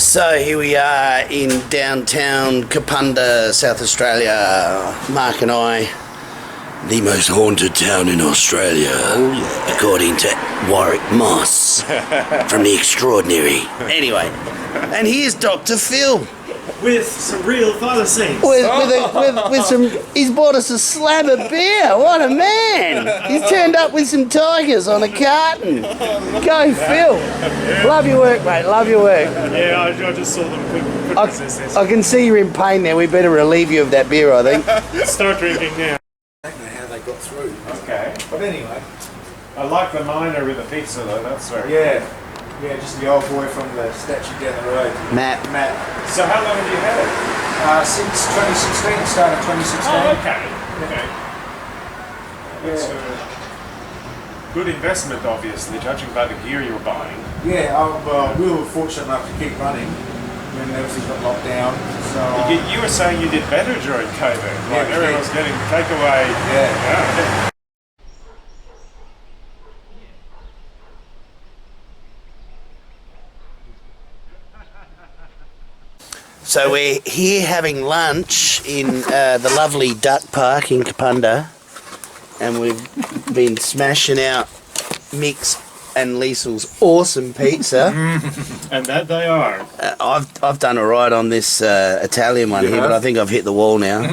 So here we are in downtown Kapunda, South Australia. Mark and I, the most haunted town in Australia, according to Warwick Moss from The Extraordinary. Anyway, and here's Dr. Phil. With some real thylacine. With some, he's bought us a slab of beer. What a man! He's turned up with some tigers on a carton. Go, Phil. Love your work, mate. Love your work. Yeah, I just saw them quick process. I can see you're in pain now. We better relieve you of that beer, I think. Start drinking now. I don't know how they got through. Okay. But anyway. I like the miner with the pizza though, that's very Yeah, just the old boy from the statue down the road. Matt. So how long have you had it? Since 2016, started 2016. Oh, okay. Okay. That's Yeah. a good investment, obviously, judging by the gear you're buying. Yeah, we were fortunate enough to keep running when everything got locked down. So You were saying you did better during COVID. Like everyone was getting takeaway. Yeah. So we're here having lunch in the lovely duck park in Kapunda, and we've been smashing out Mick's and Liesel's awesome pizza. And that they are. I've done alright on this Italian one here, but I think I've hit the wall now.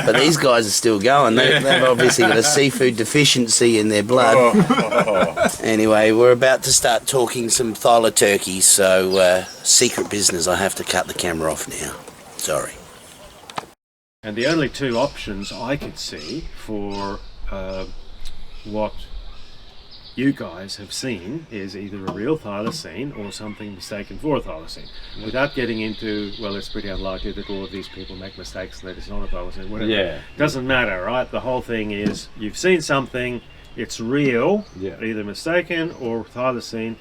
But these guys are still going. They've obviously got a seafood deficiency in their blood. Anyway, we're about to start talking some thyla turkey, so secret business. I have to cut the camera off now. Sorry. And the only two options I could see for what you guys have seen is either a real thylacine or something mistaken for a thylacine. Without getting into, well, it's pretty unlikely that all of these people make mistakes and that it's not a thylacine, whatever. Yeah. Doesn't matter, right? The whole thing is you've seen something, it's real, either mistaken or thylacine,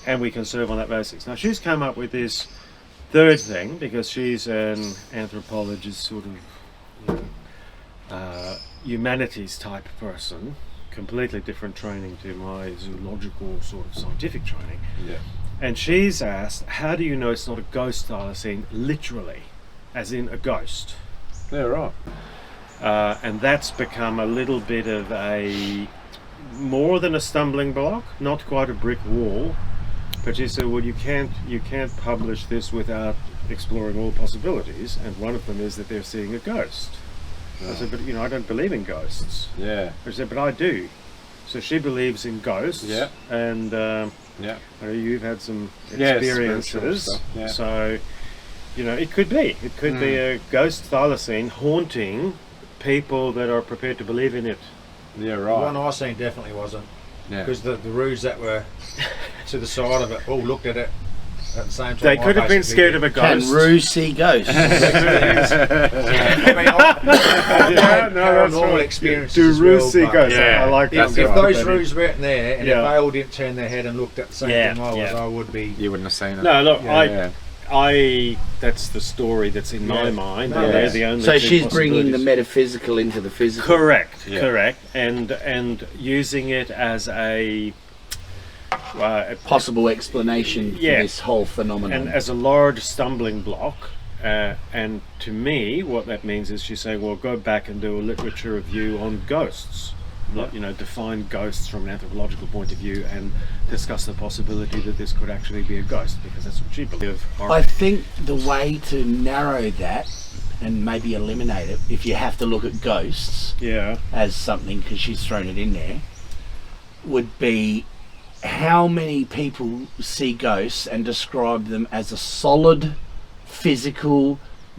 and we can serve on that basis. Now, she's come up with this third thing because she's an anthropologist, sort of humanities type person. Completely different training to my zoological sort of scientific training. Yeah. And she's asked, how do you know it's not a ghost thylacine, literally, as in a ghost? Yeah, right. And that's become a little bit of a, more than a stumbling block, not quite a brick wall. But she said, well, you can't publish this without exploring all possibilities, and one of them is that they're seeing a ghost. I said, but I don't believe in ghosts. Yeah. She said, but I do. So she believes in ghosts. Yeah. And I know you've had some experiences. Stuff. Yeah. So, it could be. It could be a ghost thylacine haunting people that are prepared to believe in it. Yeah, The right. one I seen definitely wasn't. Yeah. Because the roos that were to the side of it all looked at it at the same time. They could have been scared of a Can ghost. roos see ghosts? Paranormal experiences. Do as roos well, see but ghosts? Yeah. I like that. If those roos weren't there, and if Yeah. they all didn't turn their head and looked at the same thing I was, I would be. You wouldn't have seen it. No, look, Yeah. I that's the story that's in my mind. No, and they're yes. the only So two she's bringing the possibilities. metaphysical into the physical. Correct, Yeah. correct, and using it as a Possible explanation for Yeah. this whole phenomenon. and as a large stumbling block. And to me, what that means is she's saying, well, go back and do a literature review on ghosts. Like, define ghosts from an anthropological point of view and discuss the possibility that this could actually be a ghost, because that's what she believes. I think the way to narrow that and maybe eliminate it, if you have to look at ghosts as something, because she's thrown it in there, would be how many people see ghosts and describe them as a solid, physical,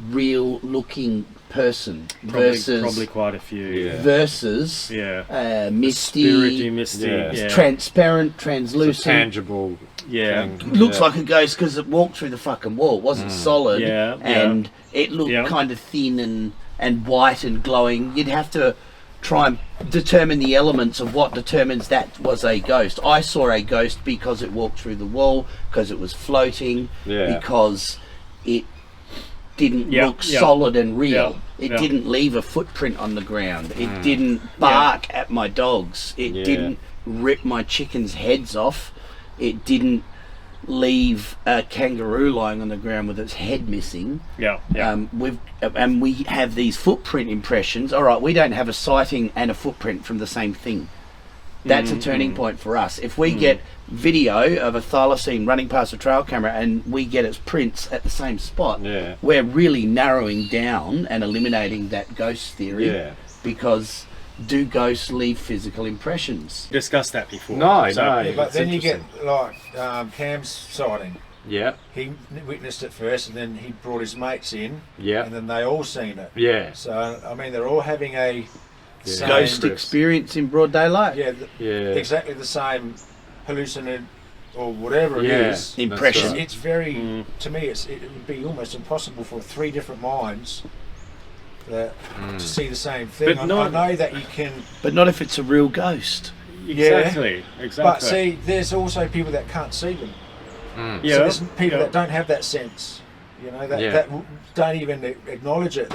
real looking person versus probably quite a few. versus misty, Spirity, misty, Yeah. transparent, It's a translucent. tangible Yeah. thing. Looks like a ghost because it walked through the fucking wall. It wasn't solid, Yeah, and it looked kind of thin and white and glowing. You'd have to try and determine the elements of what determines that was a ghost. I saw a ghost because it walked through the wall, because it was floating, because it didn't look solid and real. It didn't leave a footprint on the ground. It didn't bark at my dogs. It didn't rip my chickens' heads off. It didn't leave a kangaroo lying on the ground with its head missing. Yeah. We have these footprint impressions. All right, we don't have a sighting and a footprint from the same thing. That's a turning point for us. If we get video of a thylacine running past a trail camera and we get its prints at the same spot, we're really narrowing down and eliminating that ghost theory. Yeah. Because do ghosts leave physical impressions? Discussed that before. No. Yeah, but then you get like Cam's sighting. Yeah. He witnessed it first, and then he brought his mates in. Yeah. And then they all seen it. Yeah. So I mean, they're all having a same, Ghost experience in broad daylight? Exactly the same hallucinant or whatever it is. Impression. It's very, to me, it would be almost impossible for 3 different minds to see the same thing. But I know that you can, But not if it's a real ghost. Exactly. but see, there's also people that can't see them. Yeah. So there's people that don't have that sense, you know, that don't even acknowledge it.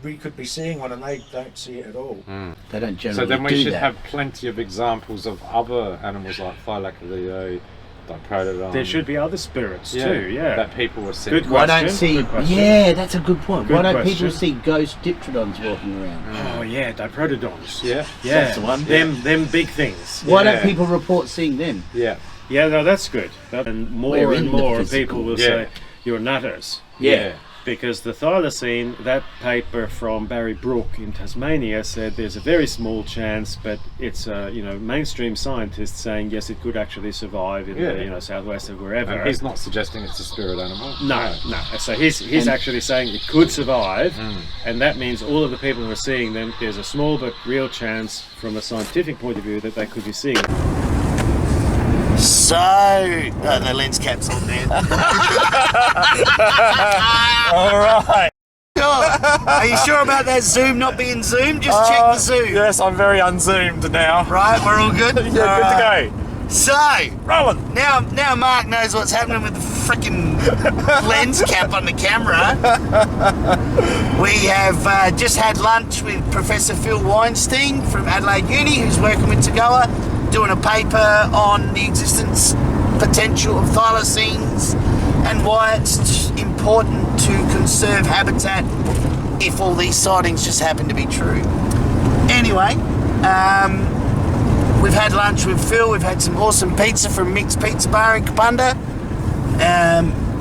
We could be seeing one and they don't see it at all. They don't generally So then we do should that. have plenty of examples of other animals like Thylacine, Diprotodon. There should be other spirits too. Yeah. That people were seeing. Good Why question. don't see? Good question. Yeah, that's a good point. Why Good don't people question. see ghost dipterodons walking around? Oh yeah, diprotodons. Yeah. Yeah. That's the one. Them big things. Why Yeah. don't people report seeing them? Yeah. Yeah, no, that's good. And We're more in and the more physical. people will Yeah. say you're nutters. Yeah. Because the thylacine, that paper from Barry Brook in Tasmania said there's a very small chance, but it's mainstream scientists saying yes, it could actually survive in the southwest of wherever. And he's not suggesting it's a spirit animal. No. So he's actually saying it could survive, and that means all of the people who are seeing them, there's a small but real chance from a scientific point of view that they could be seeing it. So, the lens cap's on there. All right. Are you sure about that zoom not being zoomed? Just check the zoom. Yes, I'm very unzoomed now. Right, we're all good? Yeah, good to go. So, Rolling. now Mark knows what's happening with the freaking lens cap on the camera. We have just had lunch with Professor Phil Weinstein from Adelaide Uni, who's working with Tagoa, doing a paper on the existence potential of thylacines and why it's important to conserve habitat if all these sightings just happen to be true. Anyway, we've had lunch with Phil, we've had some awesome pizza from Mick's Pizza Bar in Kapunda.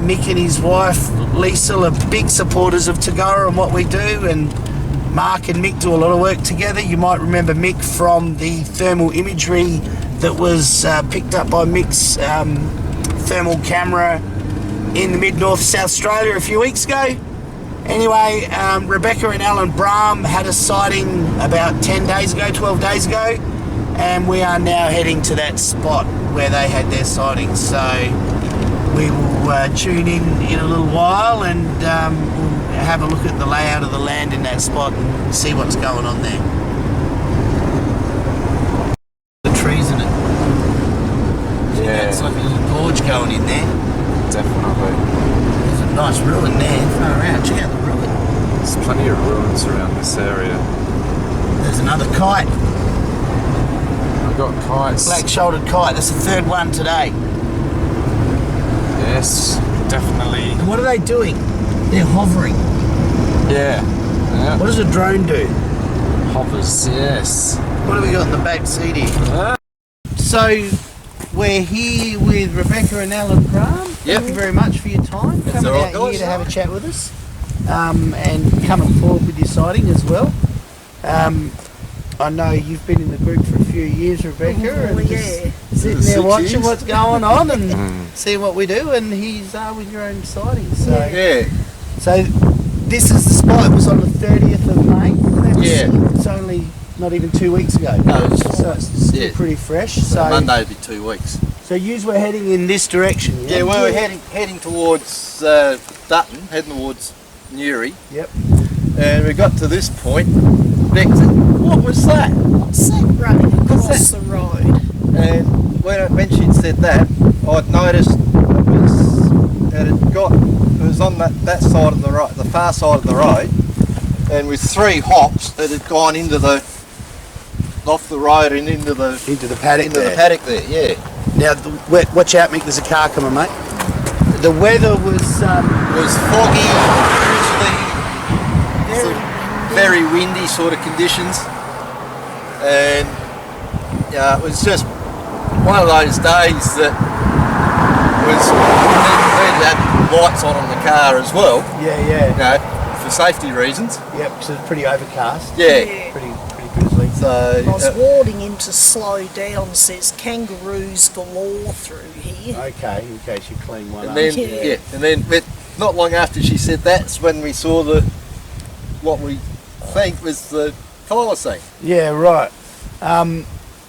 Mick and his wife Lisa are big supporters of Tagoa and what we do, and Mark and Mick do a lot of work together. You might remember Mick from the thermal imagery that was picked up by Mick's thermal camera in the mid-north South Australia a few weeks ago. Anyway, Rebecca and Allan Braham had a sighting about 12 days ago, and we are now heading to that spot where they had their sighting. So we will tune in a little while and we'll have a look at the layout of the land in that spot and see what's going on there. The trees in it. Yeah, It's like a little gorge going in there. definitely. There's a nice ruin there. Far around. Check out the ruin. There's plenty of ruins around this area. There's another kite. I've got kites. Black-shouldered kite. That's the third one today. Yes, definitely. And what are they doing? They're hovering. Yeah. What does a drone do? Hoppers, yes. What have we got in the back seat here? So, we're here with Rebecca and Allan Braham. Thank you very much for your time. Coming out here to have a chat with us. And coming forward with your sighting as well. I know you've been in the group for a few years, Rebecca, and just sitting there watching what's going on and seeing what we do, and he's with your own sighting. So, so this is the spot. It was on the 30th of May. It's only not even 2 weeks ago. No, So it's still pretty fresh. So Monday will be 2 weeks. So yous were heading in this direction. Yeah, well, we're heading towards Dutton, heading towards Newry. Yep. And we got to this point. Beck said, "What was that?" What's that running across the road? And when she said that, I'd noticed it was on that side of the road, the far side of the road, and with 3 hops it had gone into the off the road and into the paddock the paddock there. Yeah. Now, watch out, Mick. There's a car coming, mate. The weather was Foggy, very windy sort of conditions, and it was just one of those days that was we had lights on the car as well. Yeah. You know, for safety reasons. Yep. So it's pretty overcast. Yeah. Pretty drizzly. So I was warning him to slow down. Says kangaroos galore through here. Okay, in case you clean one and up. then and then not long after she said that's when we saw what we think was the Thylacine. Yeah, right.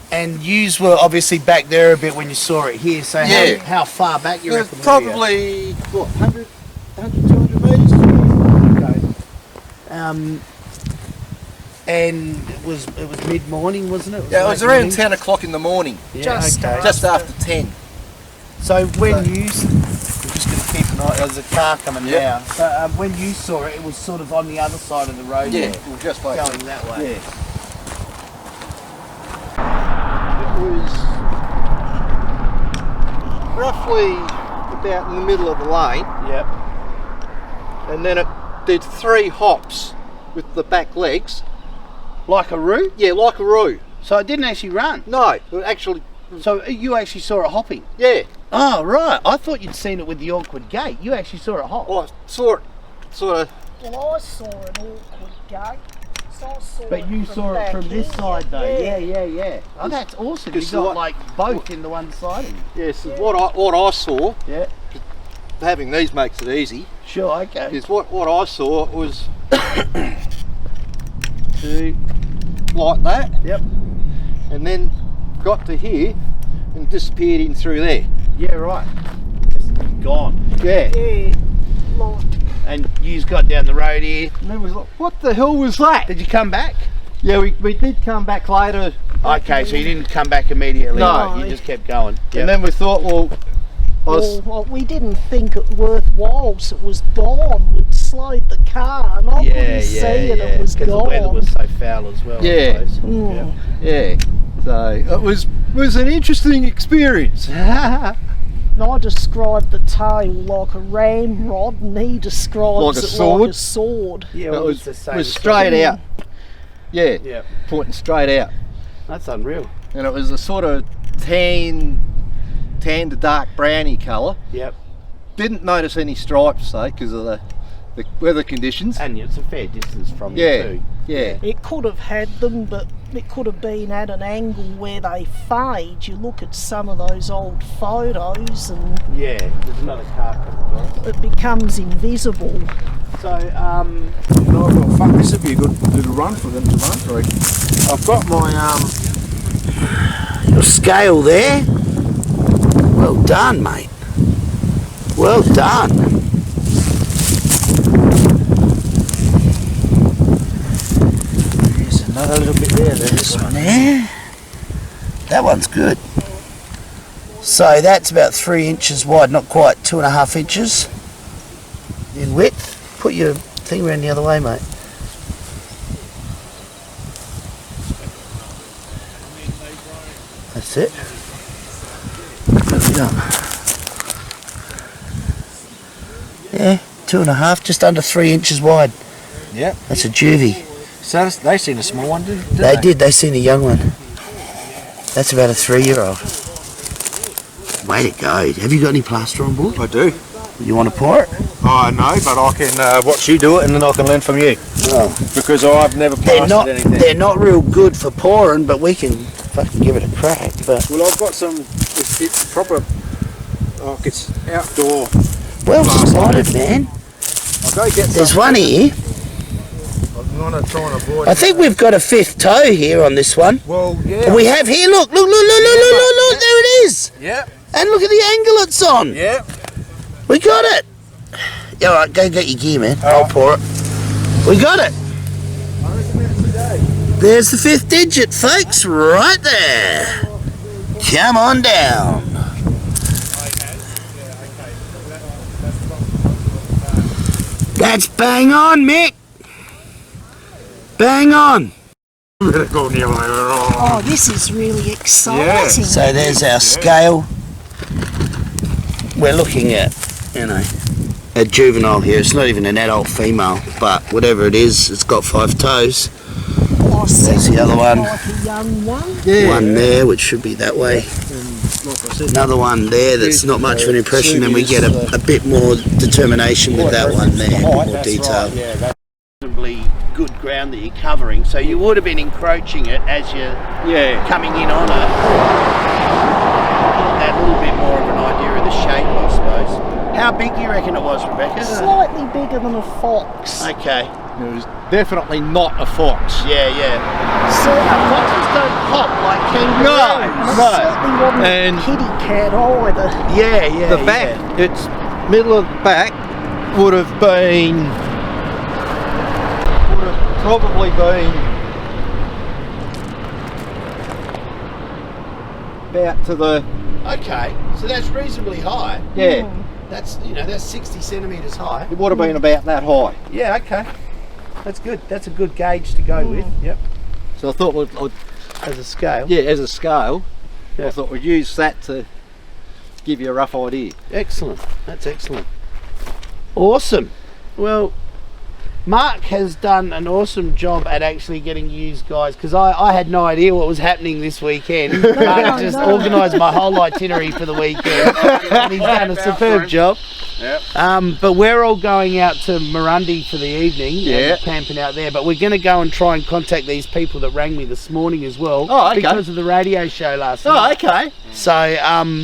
And yous were obviously back there a bit when you saw it here. So how far back you reckon? Probably 100, 200 metres. Okay. And it was mid morning, wasn't it? It was around 10 o'clock in the morning. Yeah, Just just after 10. So when you, we're just going to keep an eye. There's a car coming down. So when you saw it, it was sort of on the other side of the road. Yeah, we were just like going that way. Yeah. It was roughly about in the middle of the lane. Yep. And then it did 3 hops with the back legs. like a roo. Yeah, like a roo. So it didn't actually run. No, it actually. So you actually saw it hopping. Yeah. Oh right, I thought you'd seen it with the awkward gait. You actually saw it hop. Well, I saw it sort of. Well, I saw an awkward gate. So I saw But you saw it back from this here. side though. Yeah. Oh, that's awesome. You Just got like- like both in the one side of you. Yes, what I saw. Yeah. Having these makes it easy. Sure. Okay. Is what I saw was to like that. Yep. And then got to here and disappeared in through there. Yeah. Right. Just gone. Yeah. Yeah, like And you got down the road here. And it was like, what the hell was that? Did you come back? Yeah, we did come back later. Okay, so you didn't come back immediately. No. You just kept going. And then we thought, well, we didn't think it worthwhile, so it was gone. We'd slowed the car and I couldn't see it, it was because gone. the weather was so foul as well. Yeah. I suppose. Mm. yeah. So it was an interesting experience. And I described the tail like a ramrod and he describes Like a it sword? like a sword. Yeah, It well, was, it's the same. was straight out. Yeah, Yeah, pointing straight out. that's unreal. And it was a sort of tan to dark browny colour. Yep. Didn't notice any stripes though because of the weather conditions. And it's a fair distance from Yeah, you too. yeah. It could have had them, but it could have been at an angle where they fade. You look at some of those old photos and Yeah, there's another car coming across. it becomes invisible. So, Well, fuck, this would be a good little run for them to run through. I've got my your scale there. Well done, mate. Well done. There's another little bit there. This one there. That one's good. So that's about 3 inches wide, not quite 2.5 inches in width. Put your thing around the other way, mate. That's it. There we go. Yeah, 2.5, just under 3 inches wide. Yeah. That's a juvie. So they seen a small one, didn't They did, they seen a young one. That's about a 3-year-old. Way to go. Have you got any plaster on board? I do. You want to pour it? Oh, no, but I can watch you do it and then I can learn from you. Oh. Because I've never plastered anything. They're not real good for pouring, but we can fucking give it a crack. But Well, I've got some, it's proper, it's outdoor. well spotted, man. I'll go get There's some. one here. I'm going to try and avoid I think we've got a 5th toe here on this one. Well, yeah. We have here, look, there it is. Yeah, And look at the angle it's on. yeah. We got it. Yeah, all right, go get your gear, man. I'll pour it. We got it. There's the 5th digit, folks, right there. Come on down. That's bang on, Mick. Bang on. Oh, this is really exciting. So there's our scale. We're looking at, a juvenile here. It's not even an adult female, but whatever it is, it's got 5 toes. Oh, There's the other one. like a young one. One there, which should be that way. Another one there that's not much of an impression, and we get a bit more determination with that one there, more detail. Reasonably good ground that you're covering, so you would have been encroaching it as you're coming in on it. Get that little bit more of an idea of the shape, I suppose. How big do you reckon it was, Rebecca? Slightly bigger than a fox. Okay. It was definitely not a fox. Yeah. So foxes don't hop like kangaroos. No. Certainly wasn't And a kitty cat either. Yeah. The back, its middle of the back would have probably been about to the... Okay, so that's reasonably high. Yeah, That's 60 centimetres high. it would have been about that high. Yeah, okay. That's good. That's a good gauge to go with. Yep. So I thought As a scale. as a scale, I thought we'd use that to give you a rough idea. Excellent. That's excellent. Awesome. Well, Mark has done an awesome job at actually getting you guys, because I had no idea what was happening this weekend. Mark just organised my whole itinerary for the weekend, and he's done a superb job. Yep. But we're all going out to Moorundie for the evening, and camping out there. But we're going to go and try and contact these people that rang me this morning as well, because of the radio show last night. Okay. So,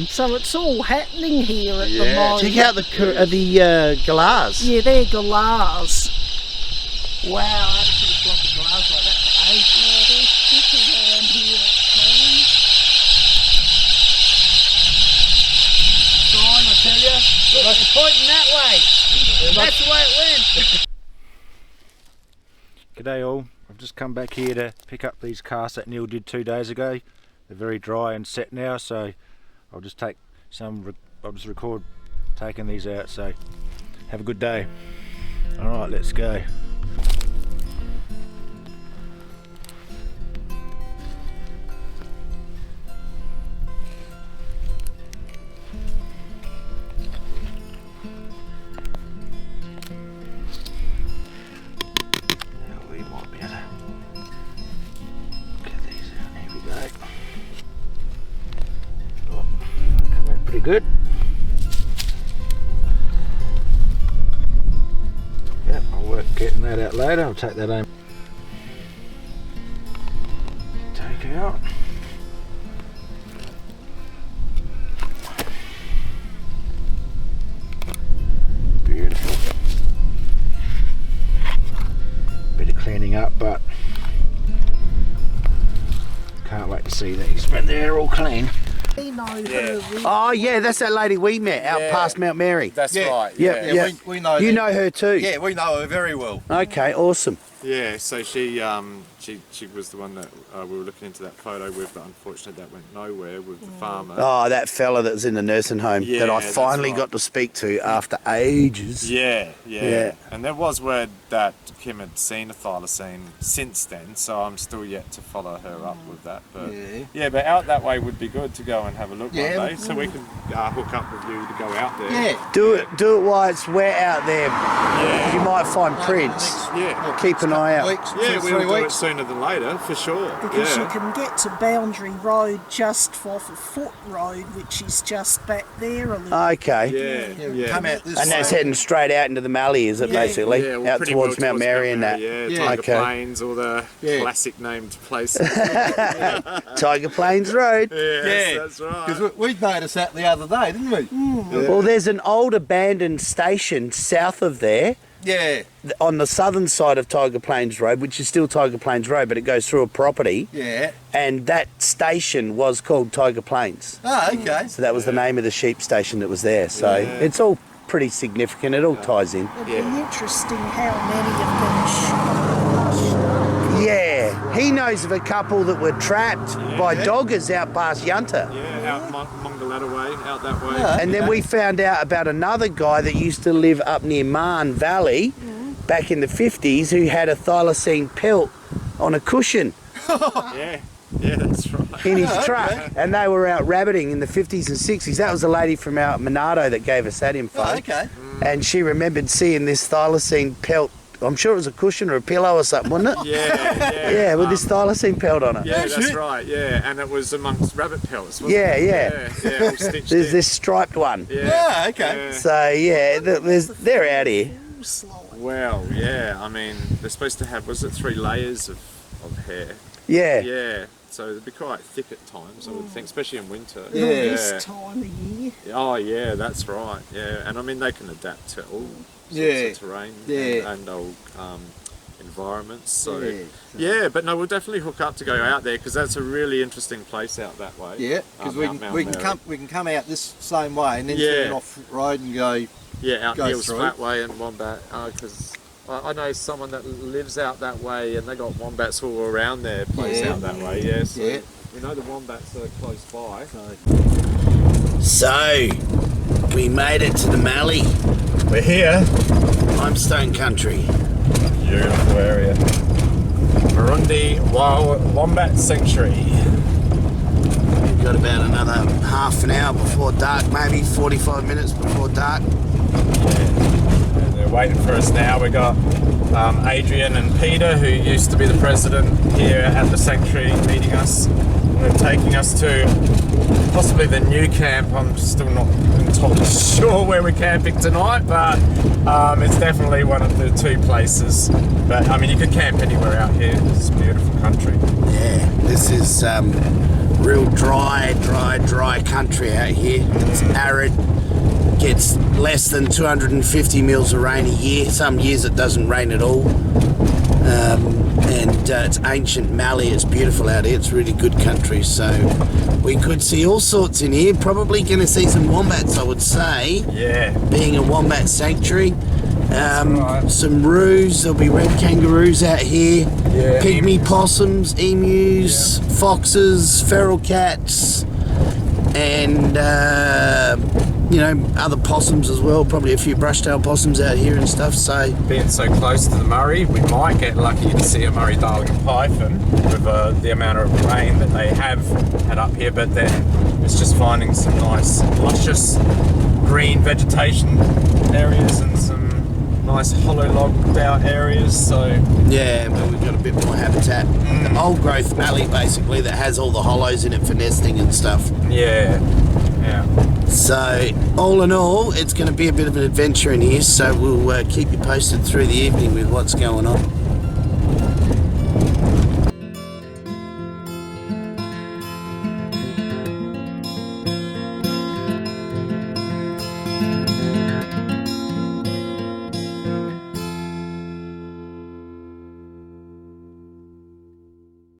So it's all happening here at the moment. check out the galahs. Yeah, they're galahs. Wow, I haven't seen a flock of galahs like that for ages. Yeah, they're thick around here at times. Sign, I tell you. Look, they're pointing that way. That's the way it went. G'day all, I've just come back here to pick up these casts that Neil did 2 days ago. They're very dry and set now, so I'll just take I'll just record taking these out, so have a good day. Alright, let's go. Pretty good. Yep, I'll work getting that out later. I'll take that home. Take out. Beautiful. Bit of cleaning up, but can't wait to see these when they're all clean. We know her. Oh yeah, that's that lady we met out past Mount Mary. That's right. Yeah. We know. You know her too. Yeah, we know her very well. Okay, awesome. Yeah, so she was the one that we were looking into that photo with, but unfortunately that went nowhere with the farmer. Oh, that fella that was in the nursing home that I that's finally right. got to speak to after ages. Yeah. Yeah. And there was word that Kim had seen a thylacine since then, so I'm still yet to follow her up with that. But but out that way would be good to go and have a look one day, so we can hook up with you to go out there. Yeah. Do it while it's wet out there. Yeah. You might find prints. Yeah. Keep an eye out. Yeah, Two, we'll do it 3 weeks. sooner than later, for sure. Because you can get to Boundary Road just off a foot road, which is just back there a little. Okay. Yeah. Come out this And that's way. heading straight out into the Mallee, is it, basically? Yeah, well, out pretty towards well Mount Mary and that. Yeah, Tiger Plains, all the classic named places. Tiger Plains Road. Yes, that's right. Because we noticed that the other day, didn't we? Well, there's an old abandoned station south of there Yeah. on the southern side of Tiger Plains Road, which is still Tiger Plains Road, but it goes through a property. Yeah. And that station was called Tiger Plains. Oh, okay. So that was the name of the sheep station that was there. So it's all pretty significant. It all ties in. It'd be interesting how many of them shot. Yeah, he knows of a couple that were trapped by doggers out past Yunta. Yeah, out Mongoletta way, out that way. And then we found out about another guy that used to live up near Marn Valley back in the 50s who had a thylacine pelt on a cushion. Yeah, that's right. in his truck, and they were out rabbiting in the 50s and 60s. That was the lady from out Monardo that gave us that info. Oh, okay. And she remembered seeing this Thylacine pelt. I'm sure it was a cushion or a pillow or something, wasn't it? Yeah, with this Thylacine pelt on it. Yeah, that's right. Yeah, and it was amongst rabbit pelts. Wasn't Yeah, it? yeah. all stitched There's in. this striped one. Yeah, okay. Yeah. So yeah, they're out here. Well, yeah. I mean, they're supposed to have, was it 3 layers of hair? Yeah. Yeah. So they'd be quite thick at times, I would think, especially in winter. This time of year. Oh, yeah, that's right. Yeah, and I mean they can adapt to all sorts of terrain and old environments. So yeah, but no, we'll definitely hook up to go out there because that's a really interesting place out that way. Yeah, because we can come out this same way and then turn off road and go. Yeah, out go Hills through. Flat Way and Wombat. Because I know someone that lives out that way and they got wombats all around their place out that way. Yeah, so we know the wombats are close by. So we made it to the Mallee. We're here. Limestone country. Beautiful area. Moorundie Wildlife Sanctuary. We've got about another half an hour before dark, maybe 45 minutes before dark. They're waiting for us now. We got Adrian and Peter, who used to be the president here at the sanctuary, meeting us. They're taking us to possibly the new camp. I'm still not entirely sure where we're camping tonight, but it's definitely one of the 2 places. But I mean, you could camp anywhere out here. It's a beautiful country. Yeah, this is real dry country out here. It's arid. Gets less than 250 mils of rain a year. Some years it doesn't rain at all. And it's ancient Mallee. It's beautiful out here. It's really good country. So we could see all sorts in here. Probably going to see some wombats, I would say. Yeah. Being a wombat sanctuary. Right. Some roos. There'll be red kangaroos out here. Yeah. Pygmy possums, emus, foxes, feral cats, and other possums as well. Probably a few brush-tailed possums out here and stuff. So Being so close to the Murray, we might get lucky to see a Murray darling python with the amount of rain that they have had up here. But then it's just finding some nice, luscious green vegetation areas and some nice hollow logged out areas. So yeah, well, we've got a bit more habitat. Old growth Mallee basically that has all the hollows in it for nesting and stuff. yeah. So all in all, it's going to be a bit of an adventure in here. So we'll keep you posted through the evening with what's going on.